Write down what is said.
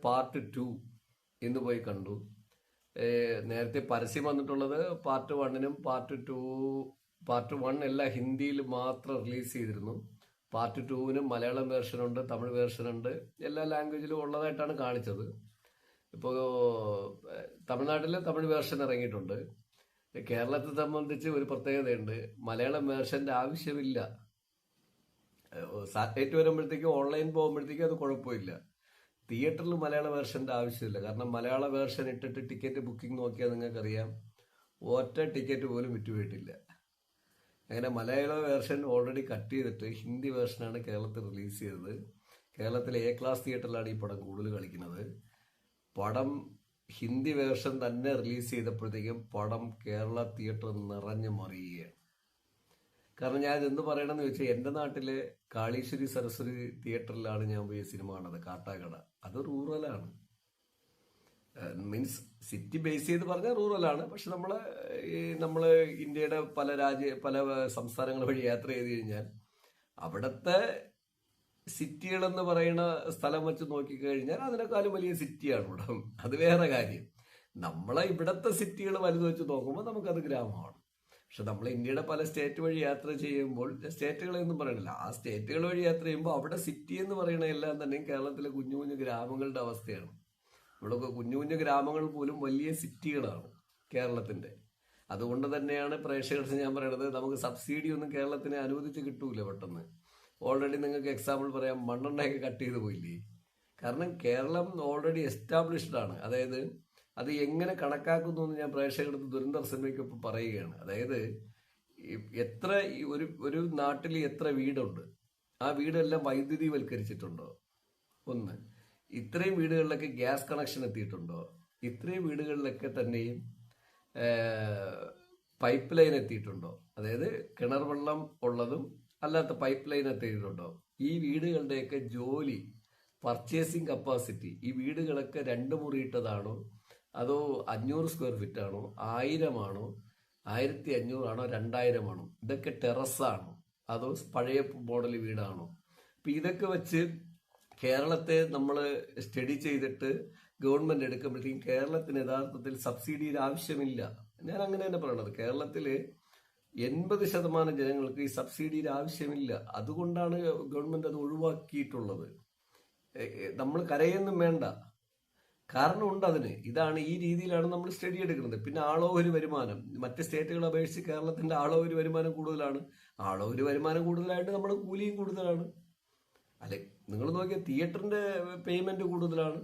Part 2 ഇന്ന് പോയി കണ്ടു. നേരത്തെ പരസ്യം വന്നിട്ടുള്ളത് പാർട്ട് 1നും പാർട്ട് 1 എല്ലാം ഹിന്ദിയിൽ മാത്രം റിലീസ് ചെയ്തിരുന്നു. പാർട്ട് 2വിനും മലയാളം വേർഷൻ ഉണ്ട്, തമിഴ് വേർഷൻ ഉണ്ട്, എല്ലാ ലാംഗ്വേജിലും ഉള്ളതായിട്ടാണ് കാണിച്ചത്. ഇപ്പോൾ തമിഴ്നാട്ടിൽ തമിഴ് വേർഷൻ ഇറങ്ങിയിട്ടുണ്ട്. കേരളത്തെ സംബന്ധിച്ച് ഒരു പ്രത്യേകതയുണ്ട്, മലയാളം വേർഷന്റെ ആവശ്യമില്ല. സാറ്റലൈറ്റ് വരുമ്പോഴത്തേക്കും ഓൺലൈൻ പോകുമ്പോഴത്തേക്കും അത് കുഴപ്പമില്ല. തിയേറ്ററിൽ മലയാള വേർഷന്റെ ആവശ്യമില്ല. കാരണം മലയാള വേർഷൻ ഇട്ടിട്ട് ടിക്കറ്റ് ബുക്കിംഗ് നോക്കിയാൽ നിങ്ങൾക്കറിയാം, ഒറ്റ ടിക്കറ്റ് പോലും വിറ്റുപോയിട്ടില്ല. അങ്ങനെ മലയാള വേർഷൻ ഓൾറെഡി കട്ട് ചെയ്തിട്ട് ഹിന്ദി വേർഷനാണ് കേരളത്തിൽ റിലീസ് ചെയ്തത്. കേരളത്തിലെ എ ക്ലാസ് തിയേറ്ററിലാണ് ഈ പടം കൂടുതൽ കളിക്കുന്നത്. പടം ഹിന്ദി വേർഷൻ തന്നെ റിലീസ് ചെയ്തപ്പോഴത്തേക്കും പടം കേരള തിയേറ്റർ നിറഞ്ഞു മറിയുകയാണ്. കാരണം ഞാൻ എന്ത് പറയണമെന്ന് ചോദിച്ചാൽ, എൻ്റെ നാട്ടിലെ കാളീശ്വരി സരസ്വതി തിയേറ്ററിലാണ് ഞാൻ പോയി സിനിമ കാണുന്നത്, കാട്ടാക്കട. അത് റൂറലാണ്, മീൻസ് സിറ്റി ബേസ് ചെയ്ത് പറഞ്ഞാൽ റൂറലാണ്. പക്ഷെ നമ്മള് ഇന്ത്യയുടെ പല സംസ്ഥാനങ്ങൾ വഴി യാത്ര ചെയ്ത് കഴിഞ്ഞാൽ അവിടുത്തെ സിറ്റികളെന്ന് പറയുന്ന സ്ഥലം വെച്ച് നോക്കിക്കഴിഞ്ഞാൽ അതിനേക്കാളും വലിയ സിറ്റിയാണ് ഇവിടെ. അത് വേറെ കാര്യം. നമ്മളെ ഇവിടത്തെ സിറ്റികൾ വലുത് വെച്ച് നോക്കുമ്പോൾ നമുക്കത് ഗ്രാമമാണ്. പക്ഷെ നമ്മൾ ഇന്ത്യയുടെ പല സ്റ്റേറ്റ് വഴി യാത്ര ചെയ്യുമ്പോൾ, സ്റ്റേറ്റുകളെയൊന്നും പറയണില്ല, ആ സ്റ്റേറ്റുകൾ വഴി യാത്ര ചെയ്യുമ്പോൾ അവിടെ സിറ്റി എന്ന് പറയുന്ന എല്ലാം തന്നെ കേരളത്തിലെ കുഞ്ഞു കുഞ്ഞു ഗ്രാമങ്ങളുടെ അവസ്ഥയാണ്. ഇവിടെയൊക്കെ കുഞ്ഞു കുഞ്ഞു ഗ്രാമങ്ങൾ പോലും വലിയ സിറ്റികളാണ് കേരളത്തിന്റെ. അതുകൊണ്ട് തന്നെയാണ് പ്രേക്ഷകർക്ക് ഞാൻ പറയുന്നത്, നമുക്ക് സബ്സിഡി ഒന്നും കേരളത്തിന് അനുവദിച്ച് കിട്ടൂല പെട്ടെന്ന്. ഓൾറെഡി നിങ്ങൾക്ക് എക്സാമ്പിൾ പറയാം, മണ്ണെണ്ണയൊക്കെ കട്ട് ചെയ്ത് പോയില്ലേ. കാരണം കേരളം ഓൾറെഡി എസ്റ്റാബ്ലിഷ്ഡ് ആണ്. അതായത് അത് എങ്ങനെ കണക്കാക്കുന്നു എന്ന് ഞാൻ പ്രേക്ഷകർക്ക് ദുരന്തർ സിനിമയ്ക്കൊപ്പം പറയുകയാണ്. അതായത് എത്ര ഒരു നാട്ടിൽ എത്ര വീടുണ്ട്, ആ വീടെല്ലാം വൈദ്യുതിവൽക്കരിച്ചിട്ടുണ്ടോ? ഒന്ന്, ഇത്രയും വീടുകളിലൊക്കെ ഗ്യാസ് കണക്ഷൻ എത്തിയിട്ടുണ്ടോ? ഇത്രയും വീടുകളിലൊക്കെ തന്നെയും പൈപ്പ് ലൈൻ എത്തിയിട്ടുണ്ടോ? അതായത് കിണർ വെള്ളം ഉള്ളതും അല്ലാത്ത പൈപ്പ് ലൈൻ എത്തിയിട്ടുണ്ടോ? ഈ വീടുകളുടെയൊക്കെ ജോലി, പർച്ചേസിങ് കപ്പാസിറ്റി, ഈ വീടുകളൊക്കെ 2 മുറിയിട്ടതാണോ, അതോ 500 സ്ക്വയർ ഫീറ്റ് ആണോ, 1000 ആണോ, 1500 ആണോ, 2000 ആണോ? ഇതൊക്കെ ടെറസാണോ, അതോ പഴയ മോഡൽ വീടാണോ? അപ്പൊ ഇതൊക്കെ വെച്ച് കേരളത്തെ നമ്മൾ സ്റ്റഡി ചെയ്തിട്ട് ഗവൺമെന്റ് എടുക്കുമ്പോഴത്തേക്കും കേരളത്തിന് യഥാർത്ഥത്തിൽ സബ്സിഡിയുടെ ആവശ്യമില്ല. ഞാൻ അങ്ങനെ തന്നെ പറയണത്. കേരളത്തില് 80% ജനങ്ങൾക്ക് ഈ സബ്സിഡിയുടെ ആവശ്യമില്ല. അതുകൊണ്ടാണ് ഗവൺമെന്റ് അത് ഒഴിവാക്കിയിട്ടുള്ളത്. നമ്മൾ കരയൊന്നും വേണ്ട, കാരണമുണ്ട് അതിന്. ഈ രീതിയിലാണ് നമ്മൾ സ്റ്റഡി എടുക്കുന്നത്. പിന്നെ ആളോഹരി വരുമാനം, മറ്റ് സ്റ്റേറ്റുകളെ അപേക്ഷിച്ച് കേരളത്തിന്റെ ആളോഹരി വരുമാനം കൂടുതലാണ്. ആളോഹരി വരുമാനം കൂടുതലായിട്ട് നമ്മുടെ കൂലിയും കൂടുതലാണ്. അല്ലെ, നിങ്ങൾ നോക്കിയാൽ തിയേറ്ററിന്റെ പേയ്മെന്റ് കൂടുതലാണ്.